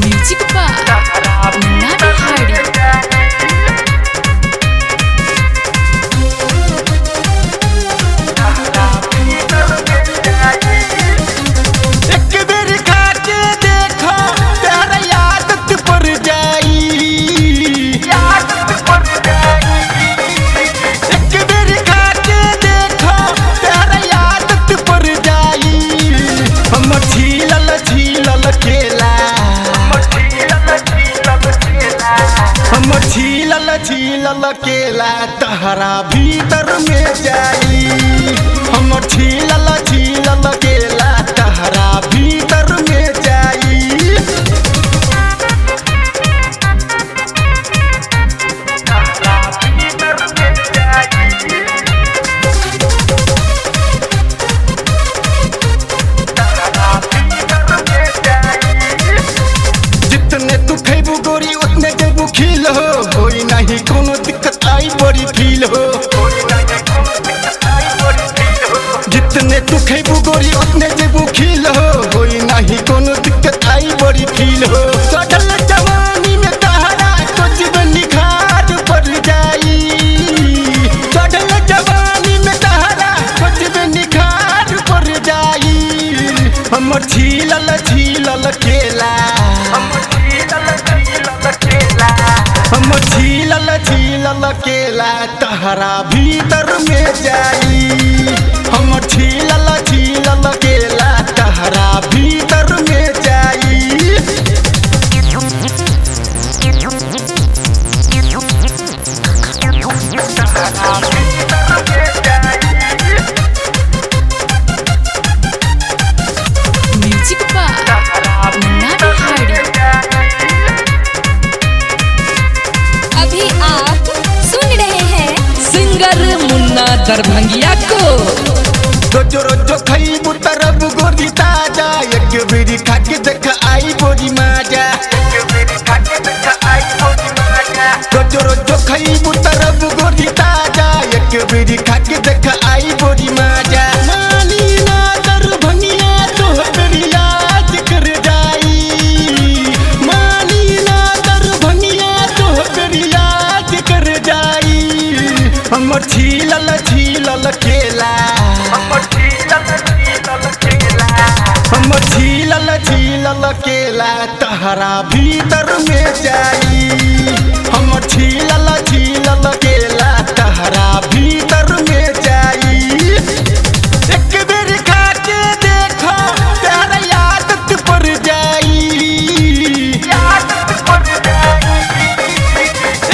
Music by मुन्ना बिहारी। एक बेर खा के देखो प्यार यादत पड़ जाई। एक बेर खा के देखो प्यार यादत पड़ जाई। हम छीलल छीलल केला, हम छीलल छीलल केला तहरा भीतर में जाई। हम छीलल छीलल केला तहरा भीतर में जाई। जितने तू खैबू गोरी उतने देबू खिल हो, कोई नहीं कोनो दिक्कत आई बड़ी फील हो। जितने तू खैबू गोरी उतने देबू खिल हो, कोई नहीं कोनो दिक्कत आई बड़ी फील हो। चढ़ल जवानी में तहरा कुछ निखार पड़ जाई। चढ़ल जवानी में तहरा कुछ निखार पड़ जाई। हम छीलल छीलल केला, हम छीलल छीलल केला तहरा भीतर में जाई। हम छीलल छीलल केला तहरा भीतर में जाई। म्यूजिक बाय मुन्ना बिहारी। अभी आप सुन रहे हैं सिंगर मुन्ना दरभंगिया को। रोजो रोजो खईबू तरब गोरी ताजा, एक बीड़ी खा के देख आई बोरी माजा। रोजो रोजो खईबू तरब गोरी ताजा, एक बीड़ी खा के देख आई बोरी माजा। मानी ना दरभंगिया तोहर याद कर जाई। मानी ना दरभंगिया तोहर याद कर जाई। हम छीलल छीलल केला, हम छीलल छीलल केला तहरा भीतर में जाई। हम छीलल छीलल केला तहरा भीतर में जाई। एक बेर खा के देखो प्यार यादत पड़ जाई।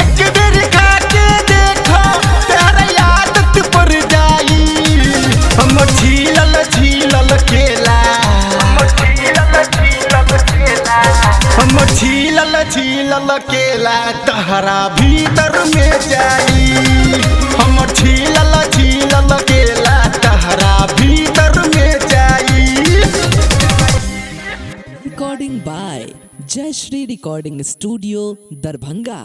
एक बेर खा के देखो प्यार यादत पड़ जाई। हम छीलल छीलल केला, हम छीलल छीलल केला तहरा भीतर में जाई। हम छीलल छीलल केला तहरा भीतर में जाई। रिकॉर्डिंग बाय जय श्री रिकॉर्डिंग स्टूडियो दरभंगा।